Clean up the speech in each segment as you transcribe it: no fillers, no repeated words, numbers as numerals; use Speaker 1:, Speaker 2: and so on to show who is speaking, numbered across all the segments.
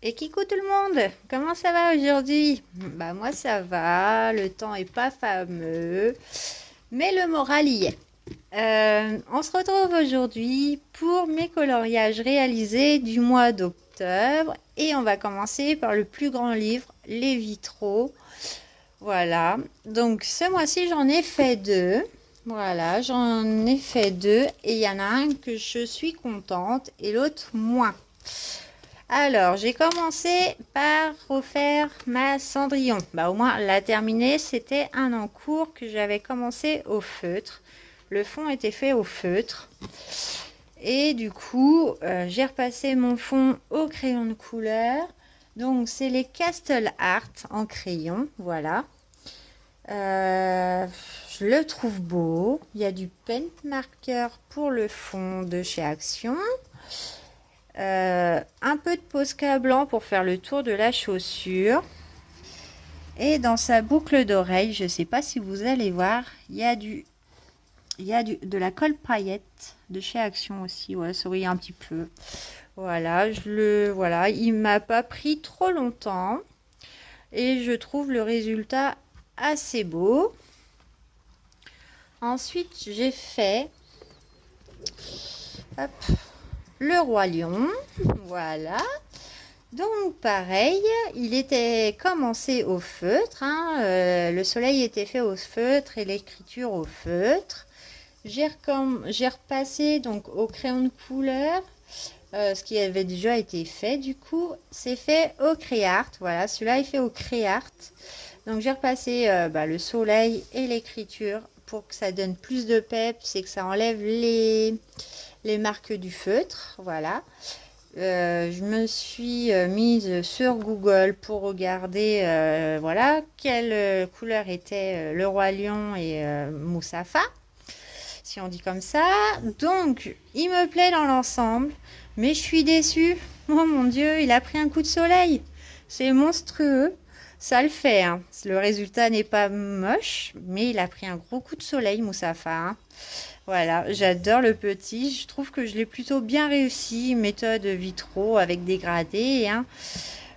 Speaker 1: Et coucou tout le monde, comment ça va aujourd'hui? Bah moi ça va, le temps est pas fameux, mais le moral y est. On se retrouve aujourd'hui pour mes coloriages réalisés du mois d'octobre et on va commencer par le plus grand livre, les vitraux. Voilà, donc ce mois-ci j'en ai fait deux. Voilà, j'en ai fait deux et il y en a un que je suis contente et l'autre moins. Alors, j'ai commencé par refaire ma Cendrillon. Bah, au moins, la terminer, c'était un en cours que j'avais commencé au feutre. Le fond était fait au feutre. Et du coup, j'ai repassé mon fond au crayon de couleur. Donc, c'est les Castle Art en crayon. Voilà. Je le trouve beau. Il y a du paint marker pour le fond de chez Action. Un peu de Posca blanc pour faire le tour de la chaussure. Et dans sa boucle d'oreille, je ne sais pas si vous allez voir, de la colle paillette de chez Action aussi. Ouais, ça brille un petit peu. Voilà, voilà, il m'a pas pris trop longtemps et je trouve le résultat assez beau. Ensuite, j'ai fait hop, le roi lion. Voilà. Donc pareil, il était commencé au feutre, hein, le soleil était fait au feutre et l'écriture au feutre. J'ai repassé donc au crayon de couleur, ce qui avait déjà été fait du coup, c'est fait au Créart. Voilà, celui-là est fait au Créart. Donc j'ai repassé le soleil et l'écriture pour que ça donne plus de peps et que ça enlève les marques du feutre. Voilà. Je me suis mise sur Google pour regarder voilà quelle couleur était le roi lion et Moussafa, si on dit comme ça. Donc il me plaît dans l'ensemble, mais je suis déçue. Oh mon dieu, il a pris un coup de soleil, c'est monstrueux. Ça le fait, hein. Le résultat n'est pas moche, mais il a pris un gros coup de soleil, Moussafa, hein. Voilà, j'adore le petit. Je trouve que je l'ai plutôt bien réussi. Méthode vitraux avec dégradé, hein.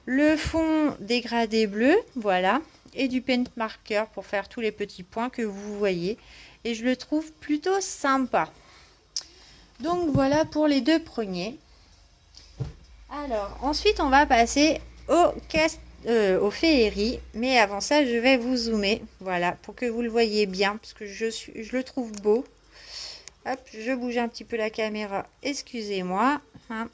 Speaker 1: Le fond dégradé bleu, voilà. Et du paint marker pour faire tous les petits points que vous voyez. Et je le trouve plutôt sympa. Donc voilà pour les deux premiers. Alors, ensuite, on va passer au féerie. Mais avant ça, je vais vous zoomer. Voilà, pour que vous le voyez bien. Parce que je le trouve beau. Hop, je bouge un petit peu la caméra, excusez-moi, hein.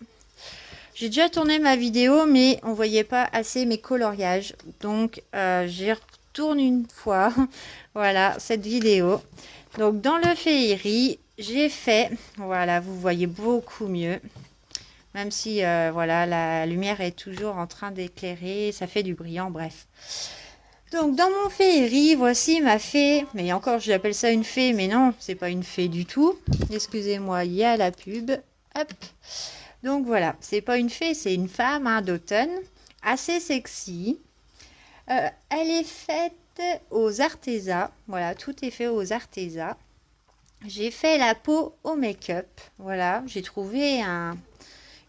Speaker 1: J'ai déjà tourné ma vidéo, mais on voyait pas assez mes coloriages. Donc, j'y retourne une fois. Voilà, cette vidéo. Donc, dans le féerie, j'ai fait, voilà, vous voyez beaucoup mieux. Même si, voilà, la lumière est toujours en train d'éclairer, ça fait du brillant, bref. Donc, dans mon féerie, voici ma fée. Mais encore, j'appelle ça une fée, mais non, c'est pas une fée du tout. Excusez-moi, il y a la pub. Hop. Donc voilà, c'est pas une fée, c'est une femme, hein, d'automne, assez sexy. Elle est faite aux artésas. Voilà, tout est fait aux artésas. J'ai fait la peau au make-up. Voilà, j'ai trouvé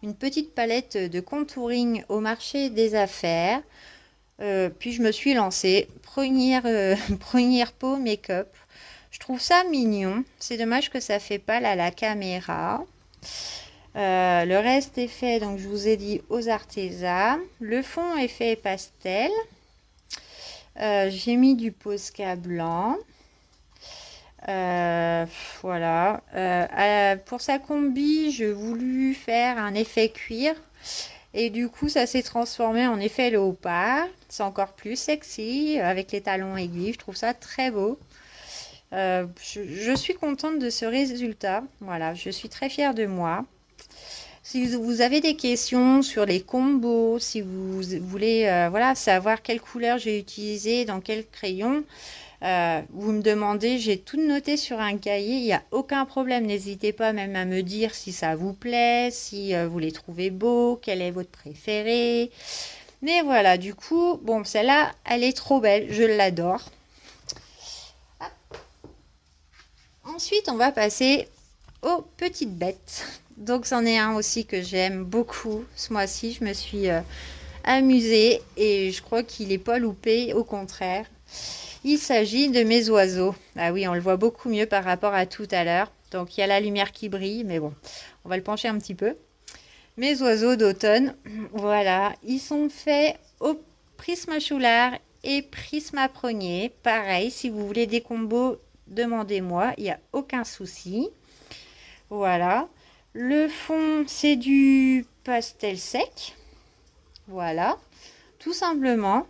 Speaker 1: une petite palette de contouring au marché des affaires. Puis je me suis lancée. Première peau make-up. Je trouve ça mignon. C'est dommage que ça fait pas à la caméra. Le reste est fait, donc je vous ai dit, aux artésans. Le fond est fait pastel. J'ai mis du Posca blanc. Voilà. Pour sa combi, j'ai voulu faire un effet cuir. Et du coup, ça s'est transformé en effet léopard. C'est encore plus sexy avec les talons aiguilles. Je trouve ça très beau. Je suis contente de ce résultat. Voilà, je suis très fière de moi. Si vous avez des questions sur les combos, si vous voulez voilà, savoir quelle couleur j'ai utilisé dans quel crayon, vous me demandez, j'ai tout noté sur un cahier, il n'y a aucun problème. N'hésitez pas même à me dire si ça vous plaît, si vous les trouvez beaux, quel est votre préféré. Mais voilà, du coup, bon, celle-là, elle est trop belle, je l'adore. Ensuite, on va passer aux petites bêtes. Donc, c'en est un aussi que j'aime beaucoup. Ce mois-ci, je me suis amusé et je crois qu'il n'est pas loupé, au contraire. Il s'agit de mes oiseaux. Ah oui, on le voit beaucoup mieux par rapport à tout à l'heure. Donc il y a la lumière qui brille, mais bon, on va le pencher un petit peu. Mes oiseaux d'automne, voilà, ils sont faits au Prismacolor et Prisma Progné. Pareil, si vous voulez des combos, demandez-moi, il n'y a aucun souci. Voilà. Le fond, c'est du pastel sec. Voilà. Tout simplement.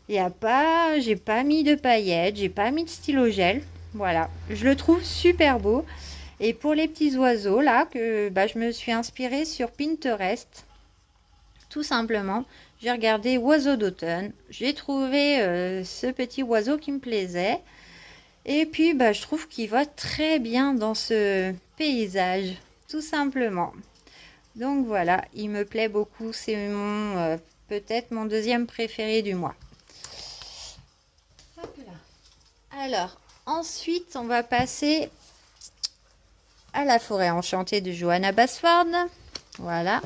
Speaker 1: Il y a pas, j'ai pas mis de paillettes, j'ai pas mis de stylo gel. Voilà. Je le trouve super beau. Et pour les petits oiseaux, là, que je me suis inspirée sur Pinterest. Tout simplement, j'ai regardé oiseaux d'automne. J'ai trouvé ce petit oiseau qui me plaisait. Et puis, je trouve qu'il va très bien dans ce paysage, tout simplement. Donc voilà, il me plaît beaucoup. C'est mon peut-être mon deuxième préféré du mois. Hop là. Alors, ensuite, on va passer à la forêt enchantée de Johanna Basford. Voilà.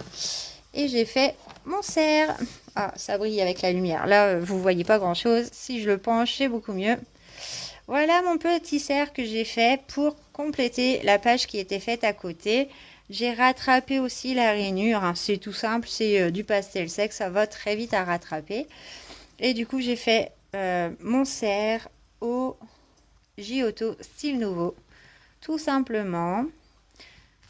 Speaker 1: Et j'ai fait mon cerf. Ah, ça brille avec la lumière. Là, vous voyez pas grand-chose. Si je le penche, c'est beaucoup mieux. Voilà mon petit cerf que j'ai fait pour compléter la page qui était faite à côté. J'ai rattrapé aussi la rainure, hein. C'est tout simple, c'est du pastel sec, ça va très vite à rattraper. Et du coup, j'ai fait mon cerf au Giotto style nouveau, tout simplement.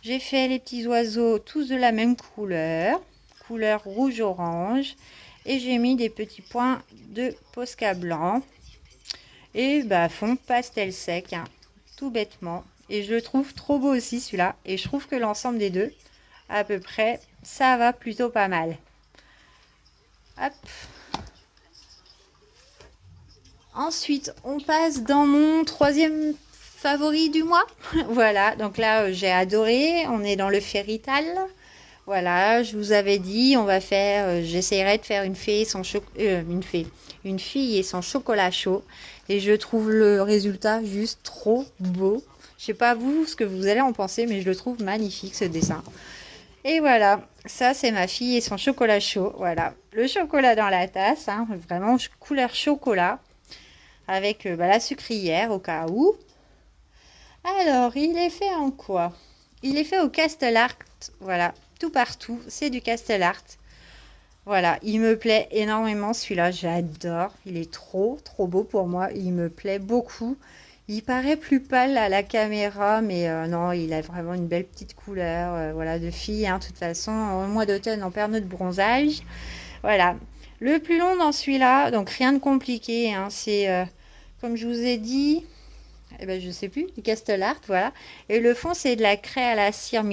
Speaker 1: J'ai fait les petits oiseaux tous de la même couleur rouge-orange. Et j'ai mis des petits points de Posca blanc. Et fond pastel sec, hein, tout bêtement. Et je le trouve trop beau aussi celui-là. Et je trouve que l'ensemble des deux, à peu près, ça va plutôt pas mal. Hop. Ensuite, on passe dans mon troisième favori du mois. Voilà, donc là, j'ai adoré. On est dans le Fairytale. Voilà, je vous avais dit, on va faire, j'essaierai de faire une fille et son chocolat chaud. Et je trouve le résultat juste trop beau. Je sais pas vous ce que vous allez en penser, mais je le trouve magnifique ce dessin. Et voilà, ça c'est ma fille et son chocolat chaud. Voilà, le chocolat dans la tasse, hein, vraiment couleur chocolat, avec la sucrière au cas où. Alors, il est fait en quoi? Il est fait au Castle Art, voilà, tout partout, c'est du Castle Art. Voilà, il me plaît énormément celui-là, j'adore. Il est trop beau pour moi, il me plaît beaucoup. Il paraît plus pâle à la caméra, mais non, il a vraiment une belle petite couleur, voilà, de fille, hein. De toute façon, au mois d'automne, on perd notre bronzage. Voilà, le plus long dans celui-là, donc rien de compliqué, hein, c'est, comme je vous ai dit, je sais plus, du Castle Art, voilà. Et le fond, c'est de la craie à la cire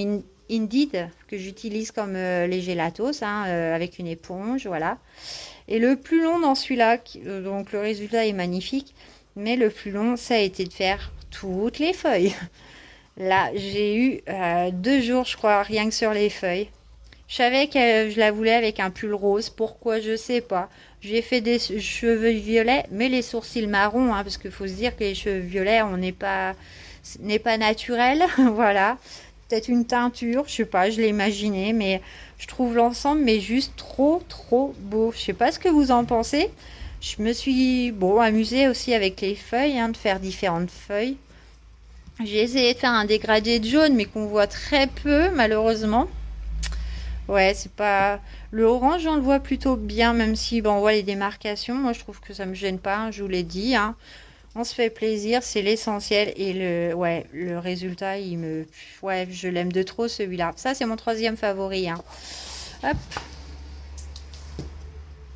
Speaker 1: Indeed que j'utilise comme les gélatos, hein, avec une éponge, voilà. Et le plus long dans celui-là, donc le résultat est magnifique, mais le plus long, ça a été de faire toutes les feuilles. Là, j'ai eu 2 jours, je crois, rien que sur les feuilles. Je savais que je la voulais avec un pull rose. Pourquoi, je sais pas. J'ai fait des cheveux violets, mais les sourcils marrons, hein, parce qu'il faut se dire que les cheveux violets, on n'est pas naturel. Voilà. Peut-être une teinture, je sais pas, je l'ai imaginé, mais je trouve l'ensemble mais juste trop beau. Je sais pas ce que vous en pensez. Je me suis amusée aussi avec les feuilles, hein, de faire différentes feuilles. J'ai essayé de faire un dégradé de jaune, mais qu'on voit très peu, malheureusement. Ouais, c'est pas... Le orange, on le voit plutôt bien, même si, on voit les démarcations. Moi, je trouve que ça me gêne pas, hein, je vous l'ai dit, hein. On se fait plaisir, c'est l'essentiel. Et le résultat, ouais, je l'aime de trop, celui-là. Ça, c'est mon troisième favori, hein. Hop.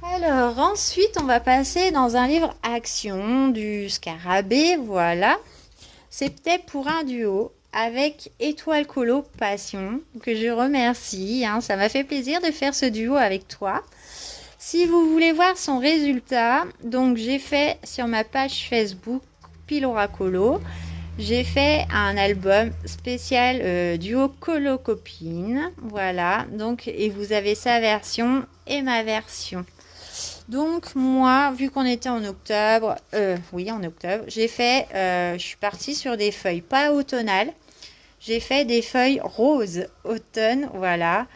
Speaker 1: Alors, ensuite, on va passer dans un livre action du Scarabée, voilà. C'était pour un duo avec Étoile Colo Passion, que je remercie, hein. Ça m'a fait plaisir de faire ce duo avec toi. Si vous voulez voir son résultat, donc j'ai fait sur ma page Facebook Pilora Colo, j'ai fait un album spécial duo Colo Copine, voilà, donc, et vous avez sa version et ma version. Donc moi, vu qu'on était en octobre, oui en octobre, j'ai fait, je suis partie sur des feuilles pas automnales, j'ai fait des feuilles roses automne, voilà.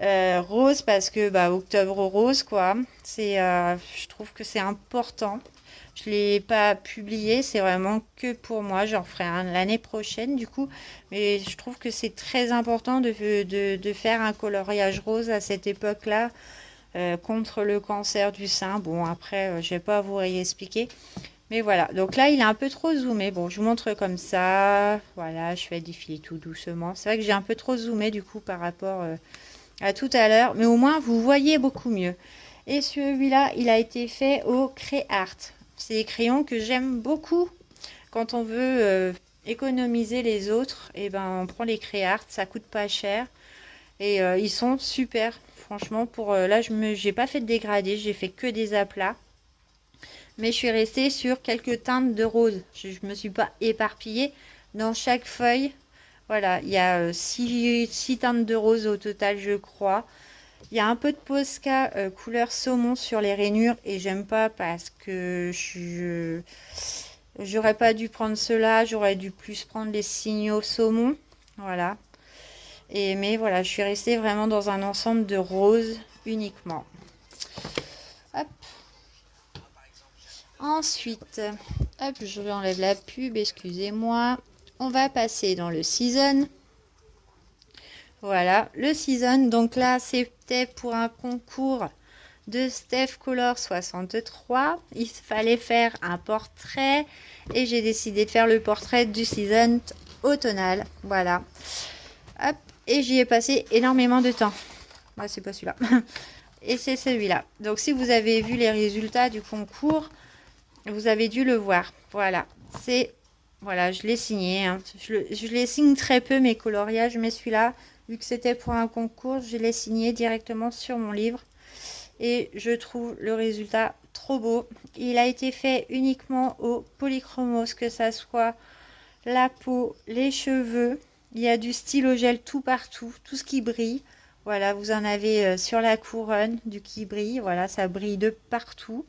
Speaker 1: Rose parce que bah, octobre rose quoi. Je trouve que c'est important. Je l'ai pas publié, c'est vraiment que pour moi. J'en ferai un l'année prochaine du coup. Mais je trouve que c'est très important de faire un coloriage rose à cette époque-là contre le cancer du sein. Bon après, je vais pas vous réexpliquer. Mais voilà, donc là il est un peu trop zoomé. Bon, je vous montre comme ça. Voilà, je fais défiler tout doucement. C'est vrai que j'ai un peu trop zoomé du coup par rapport à tout à l'heure, mais au moins vous voyez beaucoup mieux. Et celui-là, il a été fait au Créart. C'est des crayons que j'aime beaucoup quand on veut économiser les autres. Et ben, on prend les Créart, ça coûte pas cher et ils sont super. Franchement, pour là, j'ai pas fait de dégradé, j'ai fait que des aplats. Mais je suis restée sur quelques teintes de rose. Je me suis pas éparpillée dans chaque feuille. Voilà, il y a six teintes de rose au total, je crois. Il y a un peu de Posca couleur saumon sur les rainures et j'aime pas parce que j'aurais pas dû prendre cela, j'aurais dû plus prendre les signaux saumon. Voilà. Mais voilà, je suis restée vraiment dans un ensemble de roses uniquement. Hop. Ensuite, hop, je enlève la pub, excusez-moi. On va passer dans le season. Voilà, le season. Donc là, c'était pour un concours de Steph Color 63. Il fallait faire un portrait et j'ai décidé de faire le portrait du season automnal. Voilà. Hop, et j'y ai passé énormément de temps. Moi, c'est pas celui-là. Et c'est celui-là. Donc si vous avez vu les résultats du concours, vous avez dû le voir. Voilà. Voilà, je l'ai signé. Hein. Je les signe très peu mes coloriages, mais celui-là, vu que c'était pour un concours, je l'ai signé directement sur mon livre. Et je trouve le résultat trop beau. Il a été fait uniquement au polychromos, que ça soit la peau, les cheveux. Il y a du stylo gel tout partout, tout ce qui brille. Voilà, vous en avez sur la couronne du qui brille. Voilà, ça brille de partout.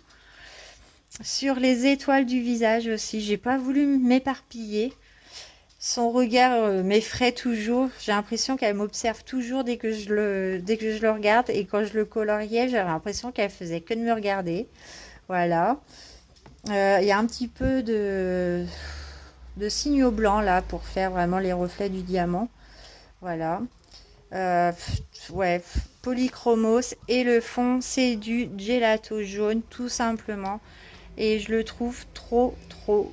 Speaker 1: Sur les étoiles du visage aussi, j'ai pas voulu m'éparpiller. Son regard m'effraie toujours. J'ai l'impression qu'elle m'observe toujours dès que dès que je le regarde. Et quand je le coloriais, j'avais l'impression qu'elle faisait que de me regarder. Voilà. Il y a un petit peu de signaux blancs là pour faire vraiment les reflets du diamant. Voilà. Ouais, polychromos. Et le fond, c'est du gelato jaune, tout simplement. Et je le trouve trop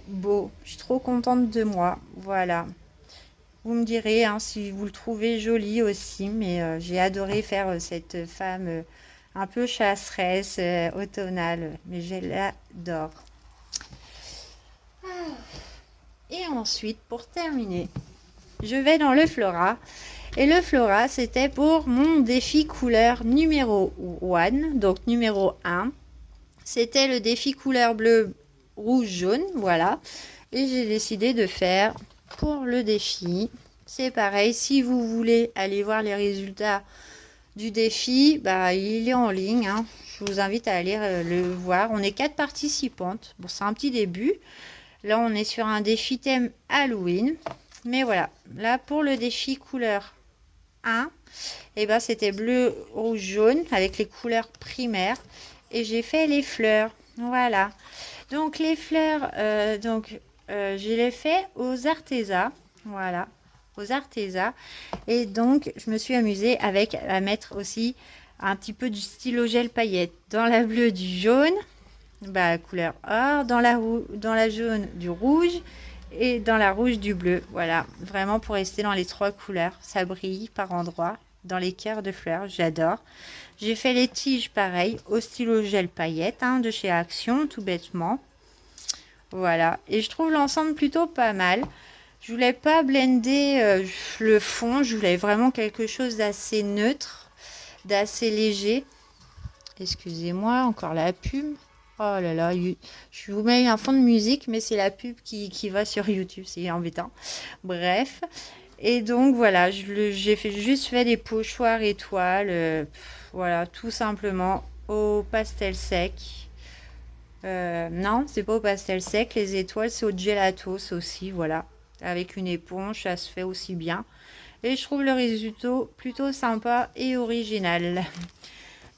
Speaker 1: beau. Je suis trop contente de moi. Voilà. Vous me direz hein, si vous le trouvez joli aussi, mais j'ai adoré faire cette femme un peu chasseresse, automnale, mais je l'adore. Et ensuite, pour terminer, je vais dans le Flora. Et le Flora, c'était pour mon défi couleur numéro 1, donc numéro 1. C'était le défi couleur bleu, rouge, jaune, voilà. Et j'ai décidé de faire pour le défi. C'est pareil, si vous voulez aller voir les résultats du défi, bah, il est en ligne. Hein. Je vous invite à aller le voir. On est 4 participantes. Bon, c'est un petit début. Là, on est sur un défi thème Halloween. Mais voilà, là, pour le défi couleur 1, et ben, c'était bleu, rouge, jaune avec les couleurs primaires. Et j'ai fait les fleurs. Voilà. Donc, les fleurs, je les fait aux Arteza. Voilà. Aux Arteza. Et donc, je me suis amusée à mettre aussi un petit peu du stylo gel paillette. Dans la bleue, du jaune. Bah, couleur or. Dans la jaune, du rouge. Et dans la rouge, du bleu. Voilà. Vraiment pour rester dans les 3 couleurs. Ça brille par endroits. Dans les cœurs de fleurs. J'adore. J'ai fait les tiges pareil au stylo gel paillette hein, de chez Action, tout bêtement. Voilà. Et je trouve l'ensemble plutôt pas mal. Je voulais pas blender le fond. Je voulais vraiment quelque chose d'assez neutre, d'assez léger. Excusez-moi, encore la pub. Oh là là, je vous mets un fond de musique, mais c'est la pub qui va sur YouTube. C'est embêtant. Bref. Et donc voilà, j'ai juste fait des pochoirs étoiles, voilà, tout simplement au pastel sec. Non, c'est pas au pastel sec, les étoiles c'est au gelatos aussi, voilà. avec une éponge, ça se fait aussi bien. Et je trouve le résultat plutôt sympa et original.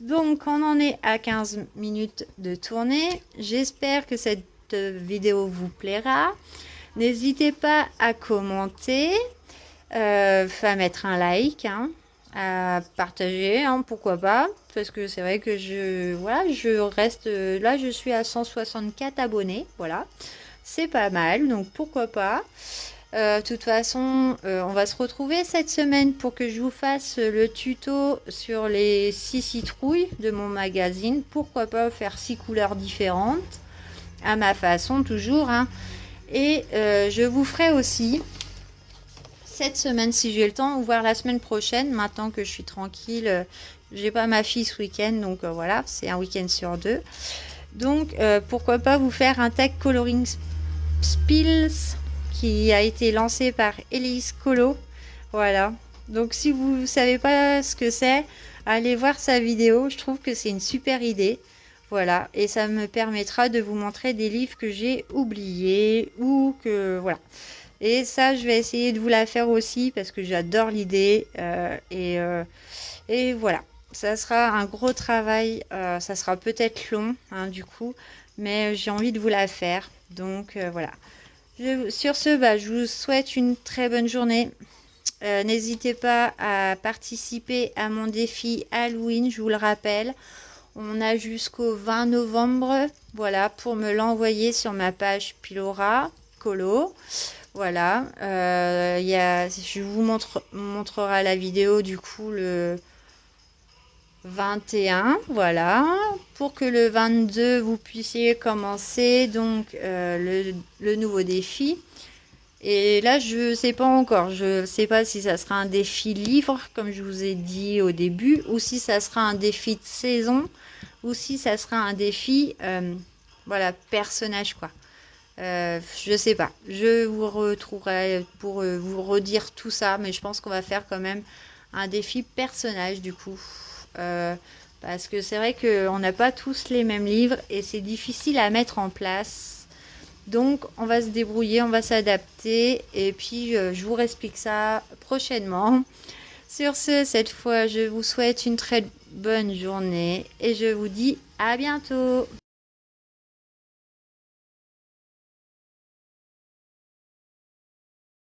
Speaker 1: Donc on en est à 15 minutes de tournée. J'espère que cette vidéo vous plaira. N'hésitez pas à commenter, à mettre un like, hein, à partager, hein, pourquoi pas. Parce que c'est vrai que je reste là, je suis à 164 abonnés. Voilà, c'est pas mal, donc pourquoi pas. De toute façon, on va se retrouver cette semaine pour que je vous fasse le tuto sur les 6 citrouilles de mon magazine. Pourquoi pas faire 6 couleurs différentes, à ma façon toujours, hein. Et je vous ferai aussi, cette semaine si j'ai le temps, ou voir la semaine prochaine, maintenant que je suis tranquille. J'ai pas ma fille ce week-end, donc voilà, c'est un week-end sur 2. Donc pourquoi pas vous faire un tag coloring spills qui a été lancé par Elise Colo. Voilà. Donc si vous ne savez pas ce que c'est, allez voir sa vidéo. Je trouve que c'est une super idée. Voilà. Et ça me permettra de vous montrer des livres que j'ai oubliés ou que... Voilà. Et ça, je vais essayer de vous la faire aussi parce que j'adore l'idée. Et voilà. Ça sera un gros travail. Ça sera peut-être long, hein, du coup. Mais j'ai envie de vous la faire. Donc voilà. Sur ce, je vous souhaite une très bonne journée. N'hésitez pas à participer à mon défi Halloween, je vous le rappelle. On a jusqu'au 20 novembre, voilà, pour me l'envoyer sur ma page Pilora Colo. Voilà, je vous montrerai la vidéo du coup le 21, voilà, pour que le 22 vous puissiez commencer donc le nouveau défi. Et là, je sais pas encore. Je sais pas si ça sera un défi livre, comme je vous ai dit au début, ou si ça sera un défi de saison, ou si ça sera un défi, voilà, personnage, quoi. Je sais pas. Je vous retrouverai pour vous redire tout ça, mais je pense qu'on va faire quand même un défi personnage, du coup. Parce que c'est vrai qu'on n'a pas tous les mêmes livres et c'est difficile à mettre en place. Donc, on va se débrouiller, on va s'adapter et puis je vous explique ça prochainement. Sur ce, cette fois, je vous souhaite une très bonne journée et je vous dis à bientôt.